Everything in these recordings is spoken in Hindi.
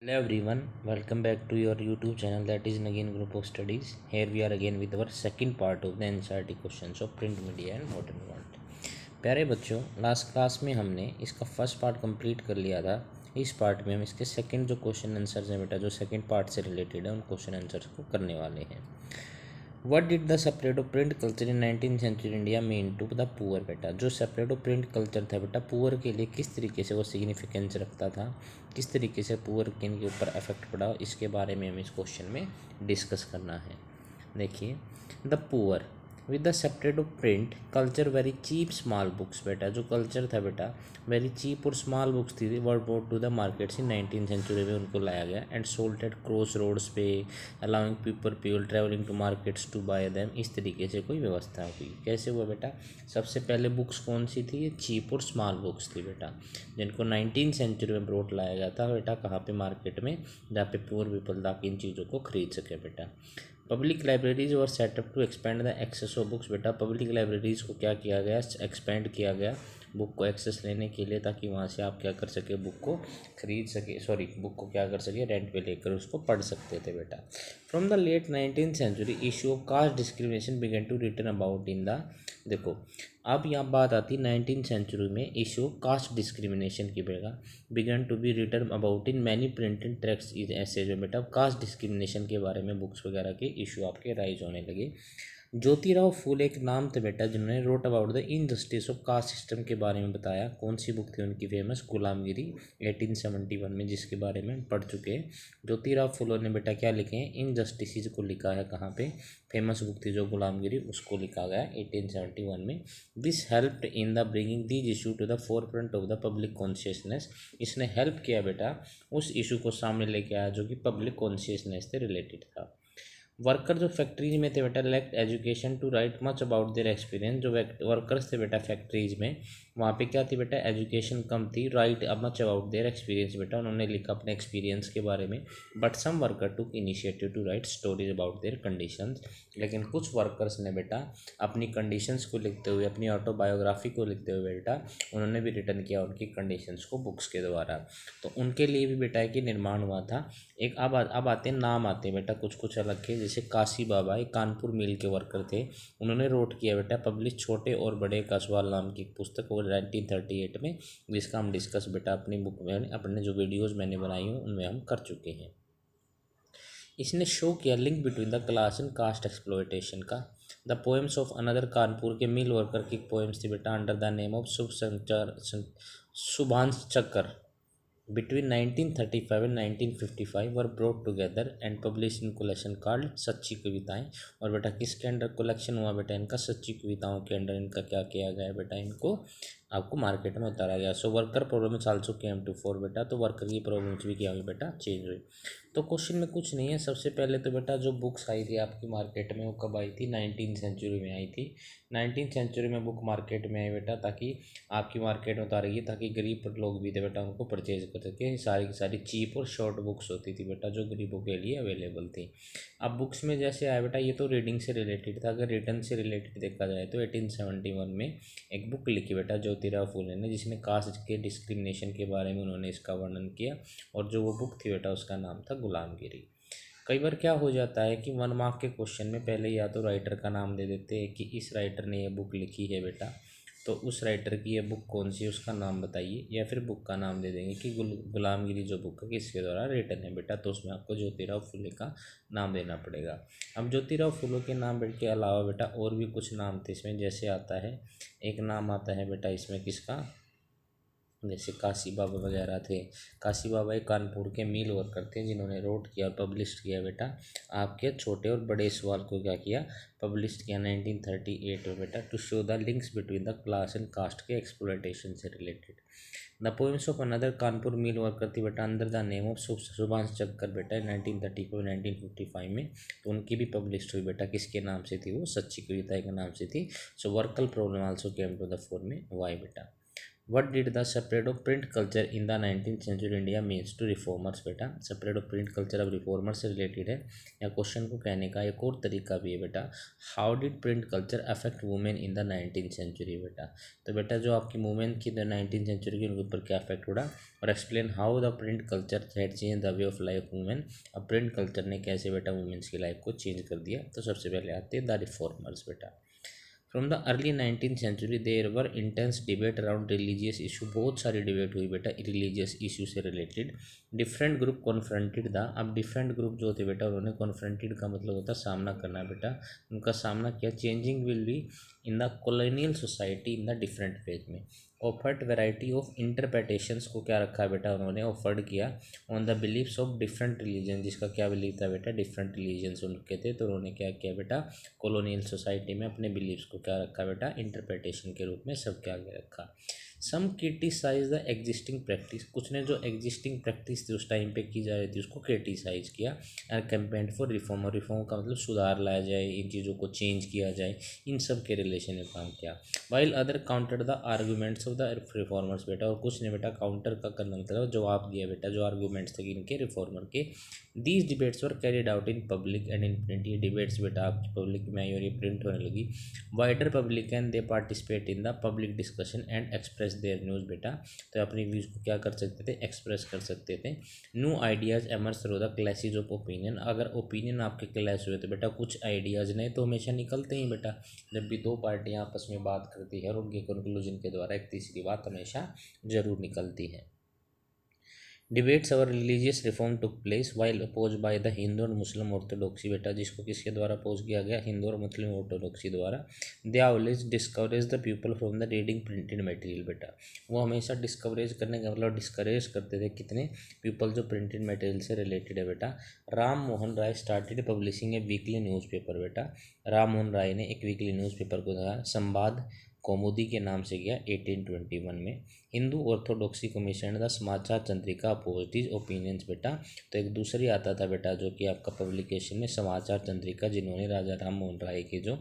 Hello everyone, welcome back to your YouTube channel, that is Nagin Group of Studies. Here we are again with our second part of the NCERT questions of print media and modern world. प्यारे बच्चों, लास्ट क्लास में हमने इसका फर्स्ट पार्ट कंप्लीट कर लिया था। इस पार्ट में हम इसके सेकंड जो क्वेश्चन आंसर्स हैं बेटा, जो सेकंड पार्ट से रिलेटेड है, उन क्वेश्चन आंसर्स को करने वाले हैं। What did the separate of print culture in 19th century India mean to the poor? बेटा, जो सेपरेट ऑफ प्रिंट कल्चर था बेटा, पुअर के लिए किस तरीके से वो सिग्निफिकेंस रखता था, किस तरीके से पुअर के इनके ऊपर इफेक्ट पड़ा, इसके बारे में हमें इस क्वेश्चन में डिस्कस करना है। देखिए, the poor with the separate of print culture very cheap small books. बेटा, जो कल्चर था बेटा, वेरी चीप और स्मॉल बुक्स थी, were brought to the markets in 19th century में उनको लाया गया and sold at cross roads पे, allowing people travelling to markets to buy them. इस तरीके से कोई व्यवस्था हुई। कैसे हुआ बेटा? सबसे पहले बुक्स कौन सी थी? ये चीप और स्मॉल बुक्स थी बेटा, जिनको 19th सेंचुरी में ब्रॉट लाया गया था बेटा, कहाँ पे? मार्केट में, जहाँ पे पुअर पीपल ताकि इन चीज़ों को खरीद सके बेटा। पब्लिक लाइब्रेरीज और setup to expand the access of books. बेटा, पब्लिक लाइब्रेरीज को क्या किया गया? एक्सपेंड किया गया बुक को एक्सेस लेने के लिए, ताकि वहाँ से आप क्या कर सके? बुक को खरीद सके, सॉरी, बुक को क्या कर सके? रेंट पे लेकर उसको पढ़ सकते थे बेटा। From the late 19th century issue of caste discrimination began to return about in the, देखो अब यहाँ बात आती 19th सेंचुरी में इशू ऑफ कास्ट डिस्क्रिमिनेशन की बेटा, began to be return about in many printed text is ऐसे, जो बेटा कास्ट डिस्क्रिमिनेशन के बारे में बुक्स वगैरह के इशू आपके राइज होने लगे। ज्योतिराव फूले एक नाम थे बेटा, जिन्होंने wrote about the injustice of caste system के बारे में बताया। कौन सी बुक थी उनकी फेमस? गुलामगिरी, 1871 में, जिसके बारे में हम पढ़ चुके हैं। ज्योतिराव फूले ने बेटा क्या लिखे हैं? इनजस्टिस को लिखा है। कहाँ पे? फेमस बुक थी जो गुलामगिरी, उसको लिखा गया 1871 में। This helped in the bringing these issue to the forefront of the public consciousness. इसने हेल्प किया बेटा, उस इशू को सामने लेके आया जो कि पब्लिक कॉन्शियसनेस से रिलेटेड था। वर्कर जो फैक्ट्रीज में थे बेटा, lacked education to write much about their experience. जो वर्कर्स थे बेटा फैक्ट्रीज में, वहाँ पे क्या थी बेटा? एजुकेशन कम थी। Write much about their experience, बेटा उन्होंने लिखा अपने एक्सपीरियंस के बारे में। But some worker took initiative to write stories about their conditions. लेकिन कुछ वर्कर्स ने बेटा अपनी कंडीशंस को लिखते हुए, अपनी ऑटोबायोग्राफी को लिखते हुए बेटा, उन्होंने भी रिटर्न किया उनकी कंडीशंस को बुक्स के द्वारा। तो उनके लिए भी बेटा कि निर्माण हुआ था एक। अब आते हैं नाम, आते हैं बेटा कुछ कुछ अलग के। जैसे काशी बाबा, एक कानपुर मिल के वर्कर थे, उन्होंने रोट किया बेटा पब्लिश छोटे और बड़े का सवाल नाम की पुस्तक, और 1938 में, जिसका हम डिस्कस बेटा अपनी बुक में, अपने जो वीडियोज़ मैंने बनाई हूँ उनमें हम कर चुके हैं। इसने शो किया link between the class and caste exploitation का। The poems of another, Kanpur के मिल वर्कर की पोएम्स थी बेटा, under the name of Shubhansh Chakkar, between 1935 and 1955 were brought together and published in collection called सच्ची कविताएं। और बेटा किसके अंडर कलेक्शन हुआ बेटा इनका? सच्ची कविताओं के अंडर इनका क्या किया गया बेटा? इनको आपको मार्केट में उतारा गया। So worker problems also came to fore बेटा, तो वर्कर की प्रॉब्लम्स भी क्या हुई बेटा? चेंज हुई। तो क्वेश्चन में कुछ नहीं है। सबसे पहले तो बेटा जो बुक्स आई थी आपकी मार्केट में, वो कब आई थी? 19th सेंचुरी में आई थी। 19th सेंचुरी में बुक मार्केट में आई बेटा, ताकि आपकी मार्केट में उतारेगी, ताकि गरीब लोग भी थे बेटा उनको परचेज कर सके। सारी की सारी चीप और शॉर्ट बुक्स होती थी बेटा, जो गरीबों के लिए अवेलेबल थी। अब बुक्स में जैसे आया बेटा, ये तो रीडिंग से रिलेटेड था। अगर रिटर्न से रिलेटेड देखा जाए तो 1871 में एक बुक लिखी बेटा ज्योतिराव फूले ने, जिसने कास्ट के डिस्क्रिमिनेशन के बारे में उन्होंने इसका वर्णन किया। और जो वो बुक थी बेटा, उसका नाम था गुलामगिरी। कई बार क्या हो जाता है कि 1 मार्क के क्वेश्चन में पहले या तो राइटर का नाम दे देते हैं कि इस राइटर ने ये बुक लिखी है बेटा, तो उस राइटर की ये बुक कौन सी है उसका नाम बताइए, या फिर बुक का नाम दे देंगे कि गुलामगिरी जो बुक है किसके द्वारा रिटन है बेटा, तो उसमें आपको ज्योतिराव फुले का नाम देना पड़ेगा। अब ज्योतिराव फुले के नाम के अलावा बेटा और भी कुछ नाम थे इसमें। जैसे आता है, एक नाम आता है बेटा इसमें किसका? जैसे काशी बाबा वगैरह थे। काशी बाबा एक कानपुर के मिल वर्कर थे, जिन्होंने रोट किया और पब्लिश किया बेटा आपके छोटे और बड़े सवाल को क्या किया? पब्लिश किया 1938 में बेटा, to show the links between the class and caste के एक्सप्लॉयटेशन से related. The poems of another, Kanpur mill worker थी बेटा, under the name of Subhash Chakkar बेटा, 1934 1955 में। तो उनकी भी पब्लिश हुई बेटा, किसके नाम से थी? वो सच्ची कविता के नाम से थी। So worker problem also came to the fore में, वाई बेटा। What did the spread of print culture in the 19th century India means to reformers. बेटा स्प्रेड ऑफ प्रिंट कल्चर अब रिफॉर्मर से रिलेटेड है, या क्वेश्चन को कहने का एक और तरीका भी है बेटा, how did print culture affect women in the 19th century. बेटा तो बेटा जो आपकी वुमेन की 19th सेंचुरी की, उनके ऊपर क्या इफेक्ट हो रहा, और explain how the print culture had change the way of life women. अब प्रिंट कल्चर ने कैसे बेटा वुमेन्स की लाइफ को चेंज कर दिया। तो सबसे पहले आते हैं द रिफॉर्मर्स। बेटा from the early 19th century there were intense debate around religious issue. बहुत सारी डिबेट हुई बेटा रिलीजियस इशू से related. Different group confronted the, अब डिफरेंट ग्रुप जो थे बेटा उन्होंने कॉन्फ्रंटेड का मतलब होता है सामना करना बेटा, उनका सामना किया। Changing will be in the colonial society in the different phase में। ऑफर्ड वेराइटी ऑफ इंटरप्रिटेशंस को क्या रखा बेटा उन्होंने ऑफर्ड किया on the beliefs of different religion, जिसका क्या बिलीफ था बेटा डिफरेंट रिलीजन्स उनके थे। तो उन्होंने क्या किया बेटा कॉलोनियल सोसाइटी में अपने बिलीव्स को क्या रखा बेटा इंटरप्रिटेशन के रूप में सबके आगे रखा। सम क्रिटिसाइज द एग्जिस्टिंग प्रैक्टिस, कुछ ने जो एग्जिस्टिंग प्रैक्टिस थी उस टाइम पे की जा रही थी उसको क्रिटिसाइज किया। एंड कैंपेन फॉर रिफॉर्म, और रिफॉर्म का मतलब सुधार लाया जाए, इन चीज़ों को चेंज किया जाए, इन सब के रिलेशन में काम किया। While other counter the arguments of the reformers. बेटा और कुछ ने बेटा काउंटर का करना मतलब जवाब दिया बेटा जो आर्गूमेंट्स थे इनके रिफॉर्मर के। These debates were carried out in public and in print. ये डिबेट्स बेटा आपकी पब्लिक में आई और ये प्रिंट होने लगी। Wider public and they participate in the public discussion and express their news. बेटा तो अपनी व्यूज़ को क्या कर सकते थे एक्सप्रेस कर सकते थे। New ideas emerge through the clashes of opinion. अगर ओपिनियन आपके क्लैश हुए तो बेटा कुछ आइडियाज़ नए तो हमेशा निकलते ही बेटा, जब भी दो पार्टियां आपस में बात करती है और उनके कंक्लूजन के द्वारा एक तीसरी बात हमेशा जरूर निकलती है। डिबेट्स और religious reform took place while oppose by the Hindu और मुस्लिम ऑर्थोडॉक्सी। बेटा जिसको किसके द्वारा अपोज किया गया हिंदू और मुस्लिम ऑर्थोडॉक्सी द्वारा। They always discourage the people from the reading printed material. बेटा वो हमेशा डिस्कवरेज करने का मतलब डिस्करेज करते थे कितने पीपल जो प्रिंटेड मटेरियल से रिलेटेड है। बेटा राम मोहन राय स्टार्टेड पब्लिशिंग ए वीकली न्यूज़पेपर। बेटा राम मोहन राय ने एक वीकली न्यूज़पेपर को कहा संवाद कौमुदी के नाम से गया 1821 में। हिंदू ऑर्थोडॉक्सी कमीशन द समाचार चंद्रिका अपोज्ड हिज ओपिनियंस। बेटा तो एक दूसरी आता था बेटा जो कि आपका पब्लिकेशन में समाचार चंद्रिका, जिन्होंने राजा राम मोहन राय के जो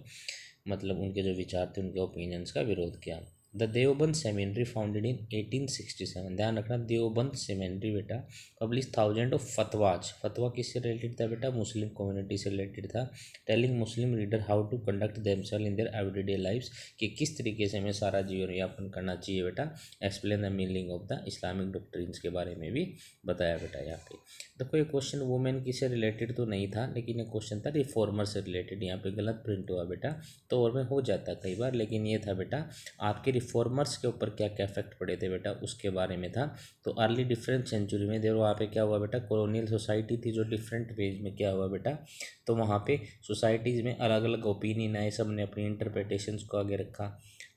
मतलब उनके जो विचार थे उनके ओपिनियंस का विरोध किया। The Deoband seminary founded in 1867। ध्यान रखना देवबंद सेमिनरी बेटा पब्लिश थाउजेंड ऑफ फतवाज। फतवा किससे रिलेटेड था बेटा मुस्लिम कम्युनिटी से रिलेटेड था। Telling Muslim reader how to conduct themself in their everyday lifes, कि किस तरीके से हमें सारा जीवन यापन करना चाहिए। बेटा explain the meaning of the Islamic doctrines के बारे में भी बताया बेटा यहाँ पे। देखो ये क्वेश्चन वुमेन की से रिलेटेड तो नहीं था, लेकिन ये क्वेश्चन था रिफॉर्मर से रिलेटेड। यहाँ पे गलत प्रिंट हुआ बेटा, तो और में हो जाता कई बार, लेकिन ये था बेटा आपके रिफॉर्मर्स के ऊपर क्या क्या इफेक्ट पड़े थे बेटा उसके बारे में था। तो अर्ली डिफरेंट सेंचुरी में देखो वहाँ पे क्या हुआ बेटा कॉलोनियल सोसाइटी थी जो डिफरेंट वेज में क्या हुआ बेटा, तो वहाँ पे सोसाइटीज़ में अलग अलग ओपिनियन आए, सब ने अपनी इंटरप्रिटेशंस को आगे रखा।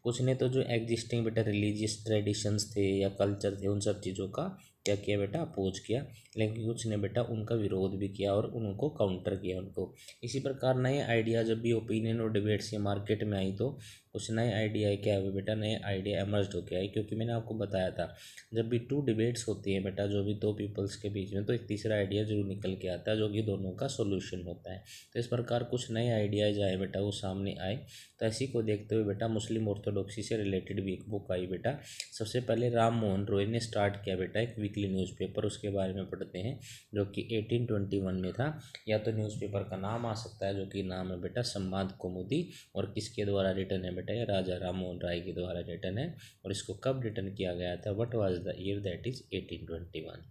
कुछ ने तो जो एग्जिस्टिंग बेटा रिलीजियस ट्रेडिशंस थे या कल्चर थे उन सब चीज़ों का क्या किया बेटा अपोज किया, लेकिन कुछ ने बेटा उनका विरोध भी किया और उनको काउंटर किया उनको। इसी प्रकार नए आइडिया जब भी ओपिनियन और डिबेट्स ये मार्केट में आई तो कुछ नए आइडिया क्या हुए बेटा नए आइडिया एमर्ज होके आए, क्योंकि मैंने आपको बताया था जब भी टू डिबेट्स होती है बेटा जो भी दो पीपल्स के बीच में, तो एक तीसरा आइडिया जरूर निकल के आता है जो कि दोनों का सोल्यूशन होता है। तो इस प्रकार कुछ नए आइडियाज आए बेटा वो सामने आए। तो इसी को देखते हुए बेटा मुस्लिम ऑर्थोडॉक्सी से रिलेटेड भी एक बुक आई बेटा। सबसे पहले राम मोहन रॉय ने स्टार्ट किया बेटा एक वीकली न्यूज़पेपर, उसके बारे में पढ़ते हैं जो कि 1821 में था। या तो न्यूज़पेपर का नाम आ सकता है जो कि नाम है बेटा संवाद कौमुदी, और किसके द्वारा रिटर्न है बेटा ये राजा राम मोहन राय के द्वारा रिटर्न है। और इसको कब रिटर्न किया गया था, what was the year, that is 1821।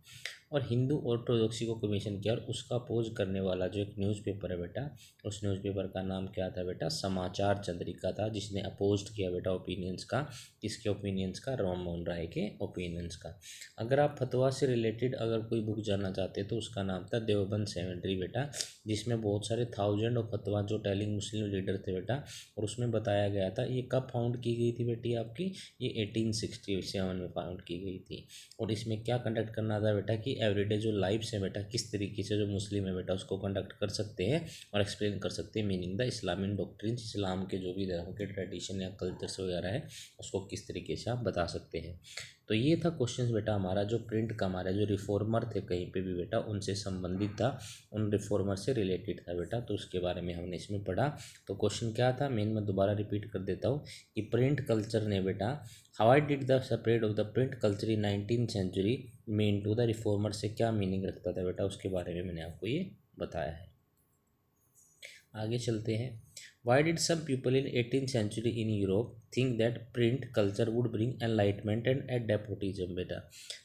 और हिंदू ऑर्थोडॉक्सी को कमीशन किया और उसका अपोज करने वाला जो एक न्यूज़पेपर है बेटा उस न्यूज़पेपर का नाम क्या था बेटा समाचार चंद्रिका था, जिसने अपोज किया बेटा ओपिनियंस का, किसके ओपिनियंस का राम मोहन राय के ओपिनियंस का। अगर आप फतवा से रिलेटेड अगर कोई बुक जानना चाहते तो उसका नाम था देवबंद सेमेंड्री बेटा, जिसमें बहुत सारे थाउजेंड ऑफ फतवा जो टेलिंग मुस्लिम लीडर थे बेटा, और उसमें बताया गया था। ये कब फाउंड की गई थी बेटी आपकी, ये 1867 में फाउंड की गई थी। और इसमें क्या कंडक्ट करना था बेटा कि एवरीडे जो लाइफ्स है बेटा किस तरीके से जो मुस्लिम है बेटा उसको कंडक्ट कर सकते हैं और एक्सप्लेन कर सकते हैं मीनिंग द इस्लामिक डॉक्ट्रिन, इस्लाम के जो भी धर्म के ट्रेडिशन या कल्चर्स वगैरह है उसको किस तरीके से आप बता सकते हैं। तो ये था क्वेश्चन बेटा हमारा, जो प्रिंट का हमारा जो रिफॉर्मर थे कहीं पे भी बेटा उनसे संबंधित था, उन रिफॉर्मर से रिलेटेड था बेटा, तो उसके बारे में हमने इसमें पढ़ा। तो क्वेश्चन क्या था मेन, मैं दोबारा रिपीट कर देता हूँ कि प्रिंट कल्चर ने बेटा, how did the separate of the print culture in 19th century mean to the reformer, से क्या मीनिंग रखता था बेटा, उसके बारे में मैंने आपको ये बताया है। आगे चलते हैं। Why did some people in 18th century in Europe think that print culture would bring enlightenment and end despotism. बेटा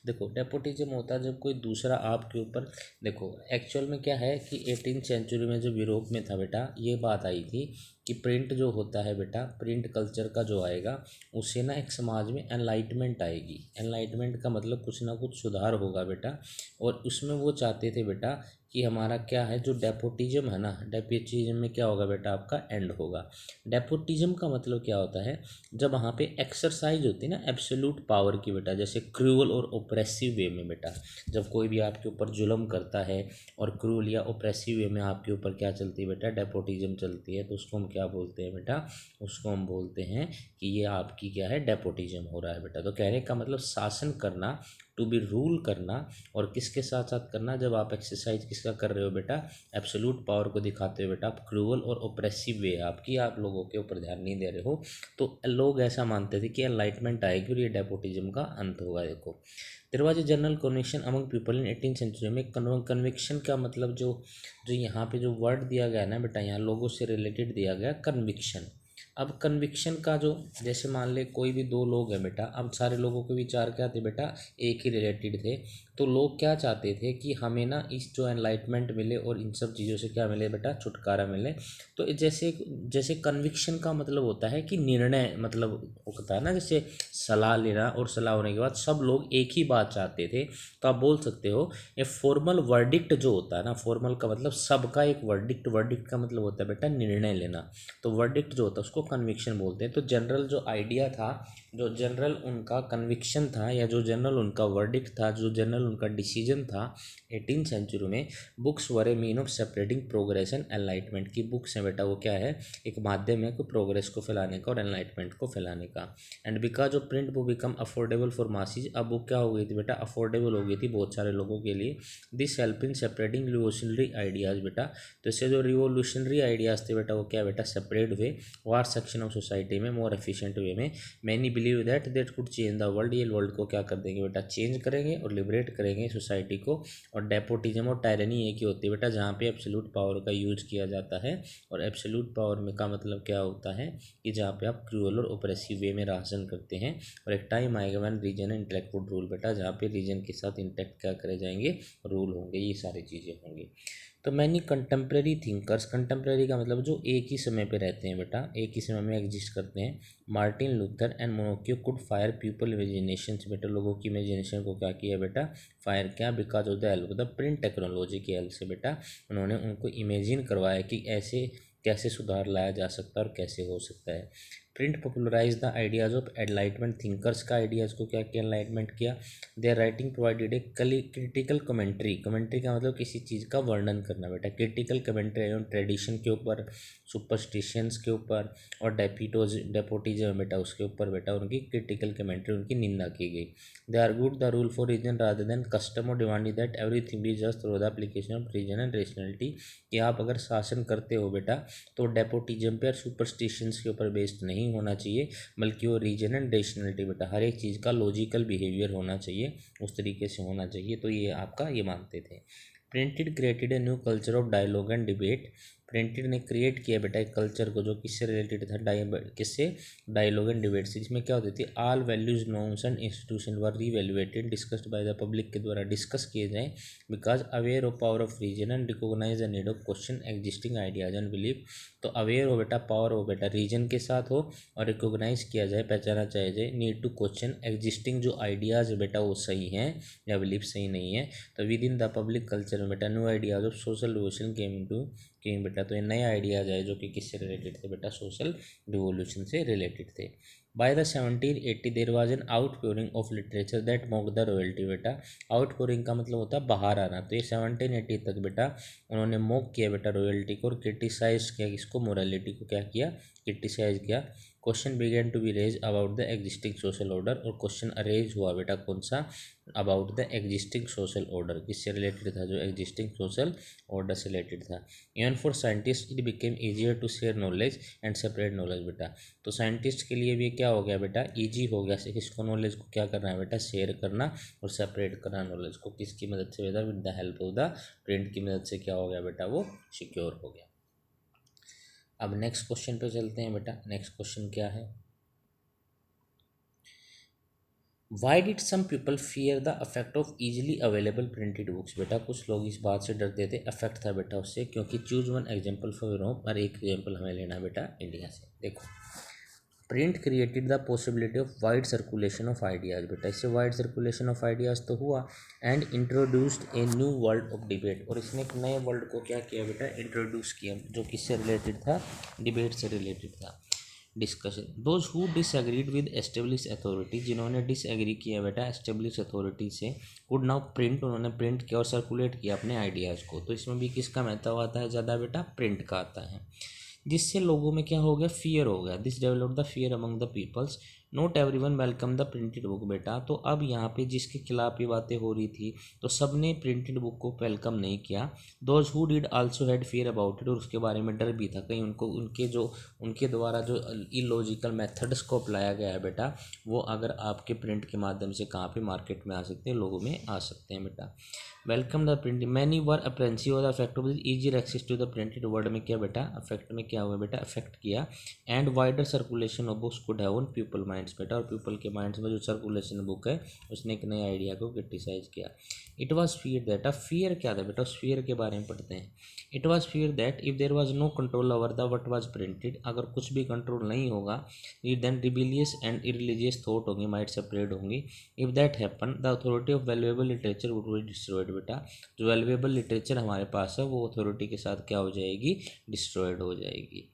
देखो, डेपोटिज्म होता है जब कोई दूसरा आपके ऊपर, देखो एक्चुअल में क्या है कि 18th सेंचुरी में जब यूरोप में था बेटा, ये बात आई थी कि प्रिंट जो होता है बेटा, प्रिंट कल्चर का जो आएगा उससे ना एक समाज में एनलाइटमेंट आएगी। एनलाइटमेंट का मतलब कुछ ना कुछ सुधार होगा बेटा, और उसमें वो चाहते थे बेटा कि हमारा क्या है, जो डेपोटिज्म है ना, डेपोटिज्म में क्या होगा बेटा, आपका एंड होगा। डेपोटिज्म का मतलब क्या होता है, जब वहाँ पे एक्सरसाइज होती है ना एब्सोल्यूट पावर की बेटा, जैसे क्रूअल और ओप्रेसिव वे में बेटा, जब कोई भी आपके ऊपर जुल्म करता है और क्रूअल या ओप्रेसिव वे में आपके ऊपर क्या चलती है बेटा, डेपोटिज्म चलती है, तो उसको हम क्या बोलते हैं बेटा, उसको हम बोलते हैं कि ये आपकी क्या है, डेपोटिज्म हो रहा है बेटा। तो कहने का मतलब शासन करना, टू बी रूल करना, और किसके साथ साथ करना, जब आप एक्सरसाइज किसका कर रहे हो बेटा, एब्सोल्यूट पावर को दिखाते हो बेटा, आप क्रूअल और ओप्रेसिव वे आपकी, आप लोगों के ऊपर ध्यान नहीं दे रहे हो, तो लोग ऐसा मानते थे कि एनलाइटमेंट आएगी और ये डेपोटिज्म का अंत होगा। देखो, there was a general conviction among people in 18th century में। कन्विक्शन का मतलब जो जो यहाँ पे जो वर्ड दिया गया है ना बेटा, यहाँ लोगों से रिलेटेड दिया गया कन्विक्शन। अब कन्विक्शन का जो, जैसे मान ले कोई भी दो लोग हैं बेटा, अब सारे लोगों के विचार क्या थे बेटा, एक ही रिलेटेड थे, तो लोग क्या चाहते थे कि हमें ना इस जो एनलाइटमेंट मिले और इन सब चीज़ों से क्या मिले बेटा, छुटकारा मिले। तो जैसे जैसे कन्विक्शन का मतलब होता है कि निर्णय, मतलब होता है ना, जैसे सलाह लेना, और सलाह होने के बाद सब लोग एक ही बात चाहते थे, तो आप बोल सकते हो ये फॉर्मल वर्डिक्ट जो होता है ना, फॉर्मल का मतलब सबका एक वर्डिक्ट, वर्डिक्ट का मतलब होता है बेटा निर्णय लेना, तो वर्डिक्ट जो होता है उसको कन्विक्शन बोलते हैं। तो जनरल जो आइडिया था, जो जनरल उनका कन्विक्शन था, या जो जनरल उनका वर्डिक्ट था, जो जनरल उनका डिसीजन था 18th सेंचुरी में, books were A mean of separating progress and enlightenment की बुक्स हैं बेटा, वो क्या है, एक माध्यम है को प्रोग्रेस को फैलाने का और एनलाइटमेंट को फैलाने का। And because of print book become affordable for masses, अब बुक क्या हो गई थी बेटा, अफोर्डेबल हो गई थी बहुत सारे लोगों के लिए। This help in separating revolutionary ideas बेटा, तो इससे जो रिवोल्यूशनरी आइडियाज़ थे बेटा, वो क्या बेटा, सेपरेट हुए वार सेक्शन ऑफ सोसाइटी में मोर एफिशिएंट वे में। Many believe that could change the world, ये वर्ल्ड को क्या कर देंगे बेटा, चेंज करेंगे और लिबरेट करेंगे सोसाइटी को। और डेपोटिज्म और टायरनी एक ही होती है बेटा, जहाँ पे एब्सोल्यूट पावर का यूज किया जाता है, और एब्सोल्यूट पावर में का मतलब क्या होता है कि जहाँ पे आप क्रूअल और ओप्रेसिव वे में शासन करते हैं। और एक टाइम आएगा when reason and intellect would rule बेटा, जहाँ पे रीजन के साथ इंटेक्ट क्या करे जाएंगे, रूल होंगे, ये सारी चीज़ें होंगी। तो मैनी कंटेम्प्रेरी थिंकर्स, कंटेम्प्रेरी का मतलब जो एक ही समय पे रहते हैं बेटा, एक ही समय में एग्जिस्ट करते हैं। Martin Luther and Menocchio could fire people imagination बेटा, लोगों की इमेजिनेशन को क्या किया बेटा, फायर किया। Because of the help of the print technology की हेल्प से बेटा, उन्होंने उनको इमेजिन करवाया कि ऐसे कैसे सुधार लाया जा सकता है और कैसे हो सकता है। Print popularise the ideas of enlightenment thinkers का आइडियाज़ को क्या किया, एनलाइटमेंट किया। Their writing provided a critical commentary, commentary का मतलब किसी चीज़ का वर्णन करना बेटा, क्रिटिकल कमेंट्री ऑन ट्रेडिशन के ऊपर, सुपरस्टिशंस के ऊपर, और डेपोटिज्म बेटा उसके ऊपर बेटा उनकी क्रिटिकल कमेंट्री, उनकी निंदा की गई। They argued the rule for reason rather than custom और demand that everything be just through the application of reason and rationality, कि आप अगर शासन करते हो बेटा तो डेपोटिज्म पे और सुपरस्टिशंस के ऊपर बेस्ड नहीं होना चाहिए, बल्कि वो रीजन एंड रेशनलिटी बेटा, हर एक चीज़ का लॉजिकल बिहेवियर होना चाहिए, उस तरीके से होना चाहिए। तो ये आपका ये मानते थे। Printed created a new culture of dialogue and debate, printed ने क्रिएट किया बेटा एक कल्चर को जो किससे रिलेटेड था, किससे, डायलॉग एंड डिबेट से, जिसमें क्या होती थी, all values norms and institution were reevaluated discussed by the public के द्वारा डिस्कस किए जाएँ, because aware of power of reason and recognise the need of question existing ideas and believe. तो अवेयर हो बेटा, पावर हो बेटा, रीजन के साथ हो, और रिकोगनाइज किया जाए, पहचाना चाहिए जाए, नीड टू क्वेश्चन एग्जिस्टिंग जो आइडियाज़ बेटा वो सही हैं या बिलीव सही नहीं है। तो within the public culture में बेटा new ideas of social revolution came बेटा, तो ये नए आइडियाज़ आए जो कि किससे रिलेटेड थे बेटा, सोशल रिवोल्यूशन से रिलेटेड थे। By the 1780 there was an outpouring of literature that mock the royalty बेटा, आउटपोरिंग का मतलब होता है बाहर आना, तो ये 1780 तक बेटा उन्होंने मॉक किया बेटा रॉयल्टी को, और क्रिटिसाइज किया, इसको मोरालिटी को क्या किया, क्रिटिसाइज किया। Question began to be raise about the existing social order, और क्वेश्चन अरेज हुआ बेटा कौन सा, about the existing social order, किससे रिलेटेड था, जो एग्जिस्टिंग सोशल ऑर्डर से रिलेटेड था। Even for scientist it became easier to share knowledge and separate knowledge बेटा, तो साइंटिस्ट के लिए भी क्या हो गया बेटा, ईजी हो गया से किसको, नॉलेज को क्या करना है बेटा, शेयर करना और सेपरेट करना नॉलेज को, किसकी मदद से बेटा, with the help of the print की मदद से क्या हो गया बेटा, वो सिक्योर हो गया। अब नेक्स्ट क्वेश्चन पे चलते हैं बेटा। नेक्स्ट क्वेश्चन क्या है, why did some people fear the affect of easily available printed books, बेटा कुछ लोग इस बात से डरते थे, अफेक्ट था बेटा उससे, क्योंकि choose one example for Europe, और एक एग्जाम्पल हमें लेना है बेटा इंडिया से। देखो, print created the possibility of wide circulation of ideas, बेटा इससे वाइड सर्कुलेशन ऑफ आइडियाज़ तो हुआ, and introduced a new world of debate, और इसने एक नए वर्ल्ड को क्या किया बेटा, इंट्रोड्यूस किया, जो किससे रिलेटेड था, डिबेट से रिलेटेड था, discussion. Those who disagreed with establish authority, जिन्होंने डिसएग्री किया बेटा एस्टेब्लिश अथॉरिटी से, कुड नाउ प्रिंट, उन्होंने प्रिंट किया और सर्कुलेट किया अपने आइडियाज़ को, तो इसमें भी किसका महत्व आता है ज़्यादा बेटा, प्रिंट का आता है, जिससे लोगों में क्या हो गया, फियर हो गया, this develop the fear among the peoples, not everyone welcome the printed book बेटा, तो अब यहाँ पे जिसके खिलाफ ये बातें हो रही थी, तो सबने प्रिंटेड बुक को वेलकम नहीं किया, those who did also had fear about it, और उसके बारे में डर भी था, कहीं उनको उनके द्वारा जो इलॉजिकल मेथड्स को अपलाया गया है बेटा, वो अगर आपके प्रिंट के माध्यम से कहाँ पे मार्केट में आ सकते हैं, लोगों में आ सकते हैं बेटा। Welcome the print, many were apprehensive of the effect of easier access to the printed word में क्या बेटा, अफेक्ट में क्या हुआ बेटा, अफेक्ट किया, and wider circulation of books could have on people minds बेटा, और पीपल के माइंड्स में जो सर्कुलेशन बुक है उसने एक नए आइडिया को क्रिटिसाइज किया। इट वॉज फियर दैट, अब फियर क्या था बेटा, उस फियर के बारे में पढ़ते हैं। It was fear that if there was no control over the what was printed, अगर कुछ भी कंट्रोल नहीं होगा, then rebellious and irreligious thought होंगे, माइंड सेपरेट होंगी, if that happen the authority of valuable literature would be destroyed बेटा, जो वैल्यूएबल लिटरेचर हमारे पास है वो अथॉरिटी के साथ क्या हो जाएगी, डिस्ट्रॉयड हो जाएगी।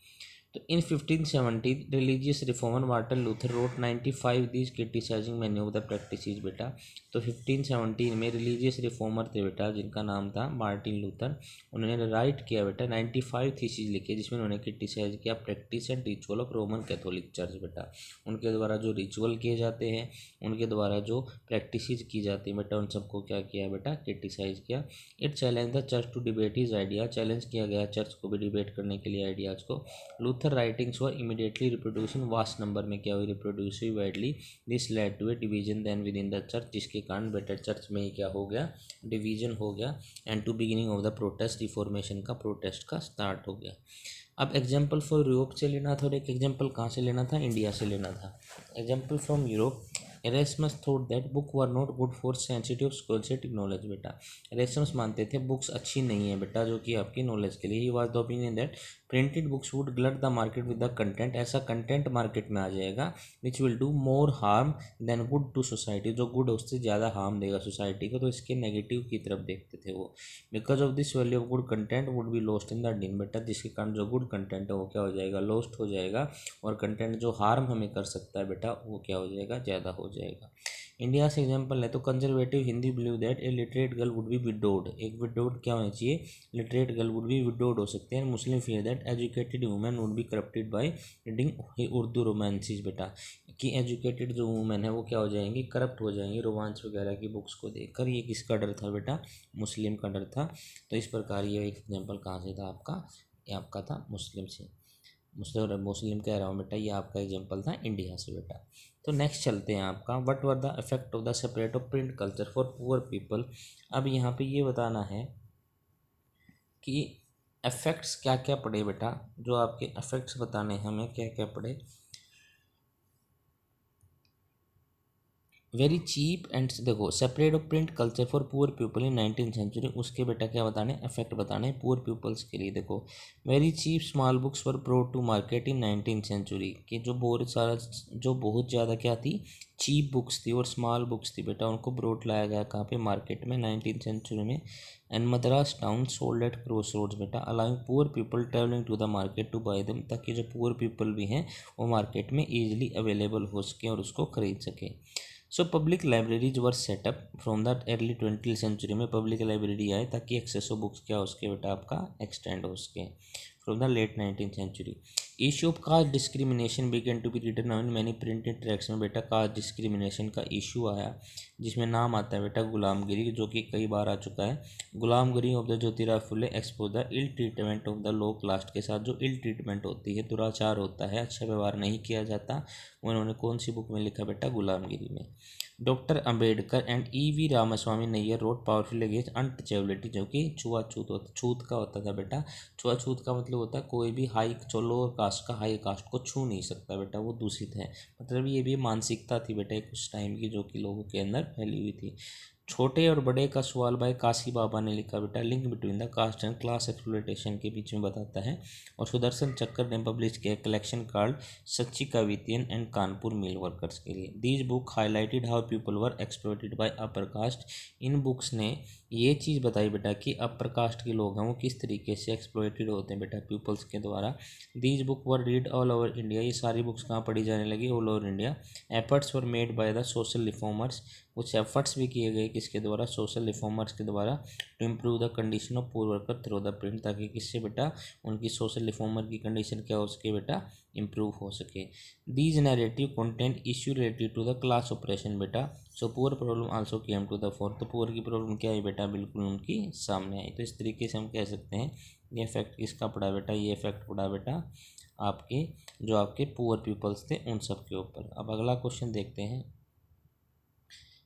तो in 1570 religious reformer Martin Luther wrote 95 these criticising many of the practices बेटा, तो 1517 में रिलीजियस रिफॉर्मर थे बेटा जिनका नाम था मार्टिन लूथर, उन्होंने राइट किया बेटा 95 थीसिस लिखे, जिसमें उन्होंने क्रिटिसाइज किया practice and ritual of Roman Catholic church बेटा, उनके द्वारा जो रिचुअल किए जाते हैं, उनके द्वारा जो प्रैक्टिसेस की जाती है बेटा, उन सबको क्या किया बेटा, क्रिटिसाइज किया। It challenge the church to debate his idea, challenge किया गया चर्च को भी डिबेट करने के लिए आइडियाज़ को। Luther writings were immediately reproduce in vast number में क्या हुई, रिप्रोड्यूस हुई widely, this led to a division then within the church, जिसके कारण बेटर चर्च में ही क्या हो गया, डिवीजन हो गया, and to beginning of the protest, reformation का, प्रोटेस्ट का स्टार्ट हो गया। अब एग्जाम्पल फॉर यूरोप से लेना था और एक एग्जाम्पल कहाँ से लेना था, इंडिया से लेना था। Example from Europe, Erasmus thought that book were not good for sensitive scholarship knowledge बेटा, एरेस्मस मानते थे बुक्स अच्छी नहीं है बेटा जो कि आपकी नॉलेज के लिए, he was the opinion that printed books would glut the market with the content, ऐसा कंटेंट मार्केट में आ जाएगा which will do more harm than good to society, जो गुड उससे ज़्यादा हार्म देगा सोसाइटी को, तो इसके नेगेटिव की तरफ देखते थे वो। Because of this value of good content would be lost in the दिन बेटा, जिसके कारण जो गुड कंटेंट है वो क्या हो जाएगा, लॉस्ट हो जाएगा, और कंटेंट जो हार्म हमें कर सकता है बेटा वो क्या हो जाएगा, ज़्यादा हो जाएगा। इंडिया से एग्जाम्पल है तो conservative Hindus believe that a literate girl would be widowed, एक विडोड क्या होना चाहिए, literate girl would be widowed हो सकते हैं। Muslim fear that educated women would be corrupted by reading Urdu romances बेटा, कि एजुकेटेड जो वुमेन है वो क्या हो जाएंगी, करप्ट हो जाएंगी रोमांस वगैरह की बुक्स को देखकर, ये किसका डर था बेटा, मुस्लिम का डर था। तो इस प्रकार ये एक एग्जाम्पल कहाँ से था आपका, ये आपका था मुस्लिम से, मुस्लिम कह रहा हूँ बेटा, ये आपका एग्जाम्पल था इंडिया से बेटा। तो नेक्स्ट चलते हैं आपका, what were the effect of the separate of print culture for poor people. अब यहाँ पे ये बताना है कि इफेक्ट्स क्या क्या पड़े बेटा, जो आपके इफेक्ट्स बताने हैं हमें क्या क्या पड़े। वेरी चीप एंड, देखो separate of print culture for poor people in 19th century, उसके बेटा क्या बताने, इफेक्ट बताने पुअर पीपल्स के लिए। देखो very cheap small books were brought to market in 19th century, कि जो बहुत ज़्यादा क्या थी, चीप बुक्स थी और स्मॉल बुक्स थी बेटा, उनको ब्रोट लाया गया कहाँ पे, मार्केट में 19th सेंचुरी में। And Madras town sold at cross roads बेटा, allowing poor people travelling to the market to buy them, ताकि जो पुअर पीपल भी हैं वो मार्केट में ईजिली अवेलेबल हो सकें और उसको खरीद सकें। So public libraries were set up from the early 20th century में, पब्लिक लाइब्रेरी आए ताकि एक्सेस ऑफ बुक्स क्या हो सके बेटा, आपका एक्सटेंड हो सके from the late 19th century. Issue of caste discrimination began to be written on many printed tracts में बेटा कास्ट डिस्क्रिमिनेशन का इशू आया, जिसमें नाम आता है बेटा गुलामगिरी, जो कि कई बार आ चुका है। Gulamgiri of the Jyotirao Phule expose the ill treatment of the low caste के साथ जो इल ट्रीटमेंट होती है, दुराचार होता है, अच्छा व्यवहार नहीं किया जाता, उन्होंने कौन सी बुक में लिखा बेटा? गुलामगिरी में। Doctor Ambedkar and V Ramaswamy Naiyar wrote powerful against untouchability, जो कि छुआछूत छूत का होता था बेटा। छुआछूत का मतलब होता है कोई भी हाई लोअर कास्ट का हाई कास्ट को छू नहीं सकता बेटा, वो दूषित है। मतलब ये भी मानसिकता थी बेटा एक उस टाइम की, जो कि लोगों के अंदर फैली हुई थी। छोटे और बड़े का सवाल भाई काशी बाबा ने लिखा बेटा, link between the caste and class exploitation के बीच में बताता है। और सुदर्शन चक्कर ने पब्लिश किया कलेक्शन कार्ड सच्ची कवितियन एंड कानपुर मिल वर्कर्स के लिए। These book highlighted how people were exploited bye upper caste. In books ने ये चीज़ बताई बेटा कि अपर कास्ट के लोग हैं वो किस तरीके से एक्सप्लॉयटेड होते हैं बेटा पीपल्स के द्वारा। These book were read all over India, ये सारी बुक्स कहाँ पढ़ी जाने लगी? All over India. Efforts were made by the social reformers, कुछ एफर्ट्स भी किए गए किसके द्वारा? सोशल रिफॉर्मर्स के द्वारा, to improve the condition of poor worker through the print, ताकि किससे बेटा उनकी सोशल रिफॉर्मर की कंडीशन क्या हो सके बेटा? इम्प्रूव हो सके। These narrative content issue related to the class operation बेटा, so poor problem also came to the fore, तो पुअर की प्रॉब्लम क्या है बेटा? बिल्कुल उनकी सामने आई। तो इस तरीके से हम कह सकते हैं ये इफेक्ट किसका पड़ा बेटा? ये इफेक्ट पड़ा बेटा आपके जो आपके पुअर पीपल्स थे उन सब के ऊपर। अब अगला क्वेश्चन देखते हैं।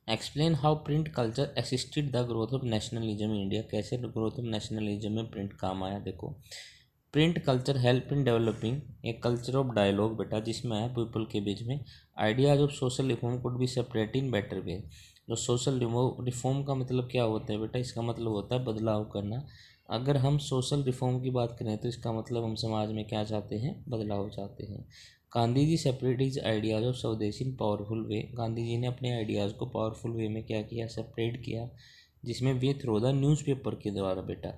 Explain how print culture assisted the growth of nationalism in India, कैसे ग्रोथ ऑफ नेशनलिज्म में प्रिंट काम आया? देखो, print culture help in developing a culture of dialogue बेटा, जिसमें है पीपल के बीच में ideas of social reform could be separate in better way. जो सोशल रिफॉर्म का मतलब क्या होता है बेटा? इसका मतलब होता है बदलाव करना। अगर हम सोशल रिफॉर्म की बात करें तो इसका मतलब हम समाज में क्या चाहते हैं? बदलाव चाहते हैं। Gandhi ji separate his ideas of स्वदेश इन पावरफुल वे, गांधी जी ने अपने आइडियाज़ को पावरफुल वे में क्या किया? सेपरेट किया, जिसमें वे थ्रू द न्यूज़पेपर के द्वारा बेटा।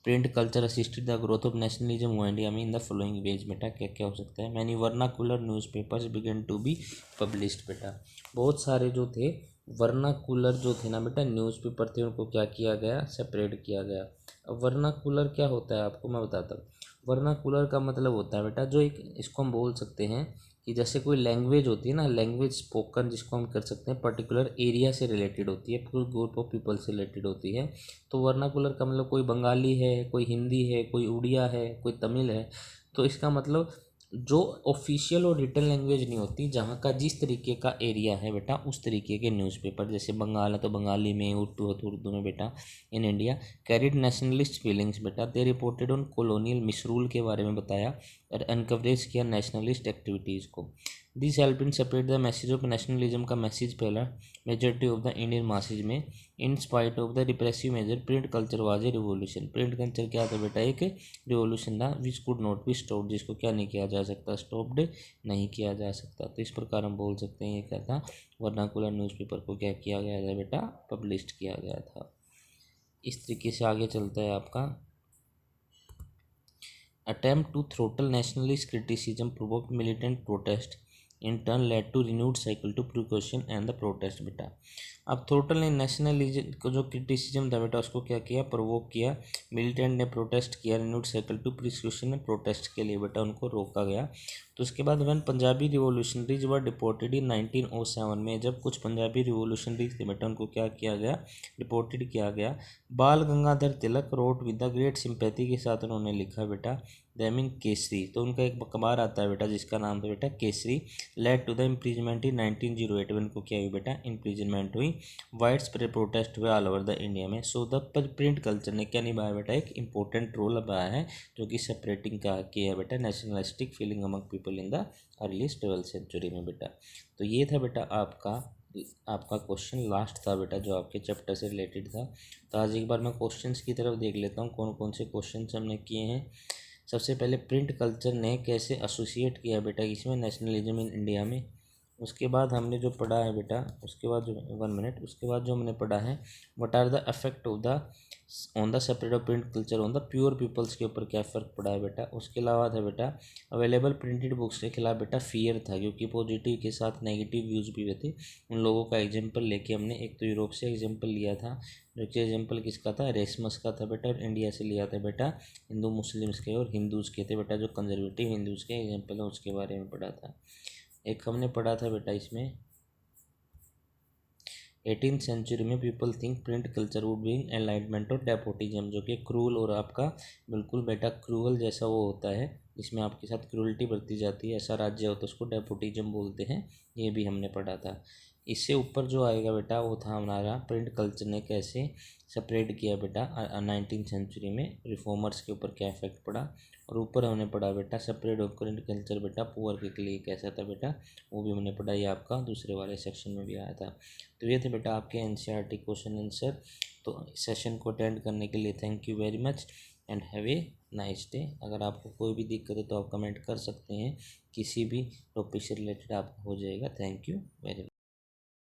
Print culture assisted the growth of nationalism हुआ इंडिया में इन द फॉलोइंग वेज बेटा, क्या क्या हो सकता है? Many vernacular newspapers began to be published बेटा, बहुत सारे जो थे वर्नाकुलर जो थे ना बेटा न्यूज़पेपर थे, उनको क्या किया गया? सेपरेट किया गया। अब वर्नाकुलर क्या होता है आपको मैं बताता हूँ। वर्नाकुलर का मतलब होता है बेटा जो एक, इसको हम बोल सकते हैं कि जैसे कोई लैंग्वेज होती है ना, लैंग्वेज स्पोकन जिसको हम कर सकते हैं पर्टिकुलर एरिया से रिलेटेड होती है, फुल ग्रुप ऑफ पीपल से रिलेटेड होती है। तो वर्नाकुलर का मतलब कोई बंगाली है, कोई हिंदी है, कोई उड़िया है, कोई तमिल है। तो इसका मतलब जो ऑफिशियल और रिटन लैंग्वेज नहीं होती, जहाँ का जिस तरीके का एरिया है बेटा उस तरीके के न्यूज़पेपर, जैसे बंगाल है तो बंगाली में, उर्दू है तो उर्दू में बेटा। In India carried nationalist feelings बेटा, they reported on colonial misrule के बारे में बताया और अनकवरेज किया नेशनलिस्ट एक्टिविटीज़ को। This help in separate the message of nationalism का मैसेज फैला majority of the Indian masses में। In spite of the repressive measure print culture was a revolution, print culture क्या था बेटा? एक रिवोल्यूशन था which could not be stopped, जिसको क्या नहीं किया जा सकता? स्टॉप्ड नहीं किया जा सकता। तो इस प्रकार हम बोल सकते हैं ये क्या था? वर्नाकुलर न्यूज़पेपर को क्या किया गया था बेटा? पब्लिश किया गया था। इस तरीके से आगे चलता है आपका। Attempt to throttle nationalist criticism provoked militant protest in turn led to renewed cycle to precaution and the protest बेटा। अब थ्रोटल ने नेशनलिज्म को जो क्रिटिसिज्म था बेटा उसको क्या किया? प्रोवोक किया। मिलिटेंट ने प्रोटेस्ट किया, रिन्यूड साइकिल टू प्रिकॉशन में प्रोटेस्ट के लिए बेटा उनको रोका गया। तो उसके बाद वन पंजाबी रिवोल्यूशनरीज वर डिपोर्टेड इन 1907 में, जब कुछ पंजाबी रिवोल्यूशनरीज थे बेटा उनको क्या किया गया? डिपोर्टेड किया गया। Bal Gangadhar Tilak wrote with the great sympathy के साथ उन्होंने लिखा बेटा दैमिन केसरी, तो उनका एक अखबार आता है बेटा जिसका नाम था बेटा Kesari. Led to the imprisonment in 1908 में उनको क्या हुई बेटा? इम्प्रीजमेंट हुई। वाइड्स प्रोटेस्ट हुए ऑल ओवर द इंडिया में। सो द प्रिंट कल्चर ने क्या निभाया बेटा? एक इंपॉर्टेंट रोल निभाया है, जो कि सेपरेटिंग का किया है बेटा nationalistic feeling among people in the earliest 12th century में बेटा। तो ये था बेटा आपका क्वेश्चन लास्ट था बेटा जो आपके चैप्टर से रिलेटेड था। तो आज एक बार मैं क्वेश्चंस की तरफ देख लेता हूँ कौन कौन से क्वेश्चंस हमने किए हैं। सबसे पहले प्रिंट कल्चर ने कैसे एसोसिएट किया बेटा इसमें नेशनलिज्म इन इंडिया में। उसके बाद हमने जो पढ़ा है बेटा, उसके बाद जो 1 मिनट, उसके बाद जो हमने पढ़ा है what are the effect of the on the separate of print culture on the pure peoples के ऊपर क्या फ़र्क पड़ा है बेटा। उसके अलावा था बेटा अवेलेबल प्रिंटेड बुक्स के खिलाफ बेटा फियर था, क्योंकि पॉजिटिव के साथ नेगेटिव व्यूज़ भी हुए थे। उन लोगों का एग्जाम्पल लेके हमने एक तो यूरोप से एग्जाम्पल लिया था, जो कि एग्जाम्पल किसका था, रेसमस का था बेटा, और इंडिया से लिया था बेटा हिंदू मुस्लिम्स के और हिंदूज़ के थे बेटा, जो कंजर्वेटिव हिंदूज़ के एग्जाम्पल है उसके बारे में पढ़ा था। एक हमने पढ़ा था बेटा इसमें 18th सेंचुरी में people think print culture would be enlightenment और डेपोटिज्म, जो कि क्रूअल और आपका बिल्कुल बेटा क्रूअल जैसा वो होता है, जिसमें आपके साथ क्रूअल्टी बरती जाती है, ऐसा राज्य होता है उसको डेपोटिज्म बोलते हैं। ये भी हमने पढ़ा था। इससे ऊपर जो आएगा बेटा वो था हमारा प्रिंट कल्चर ने कैसे सेपरेट किया बेटा 19th सेंचुरी में, रिफॉर्मर्स के ऊपर क्या इफेक्ट पड़ा। और ऊपर हमने पढ़ा बेटा सेपरेट ऑफ प्रिंट कल्चर बेटा पुअर के लिए कैसा था बेटा, वो भी हमने पढ़ा, ये आपका दूसरे वाले सेक्शन में भी आया था। तो ये थे बेटा आपके एनसीईआरटी क्वेश्चन आंसर। तो इस सेशन को अटेंड करने के लिए thank you very much and have a nice day. अगर आपको कोई भी दिक्कत है तो आप कमेंट कर सकते हैं, किसी भी टॉपिक से रिलेटेड आपको हो जाएगा। Thank you very much.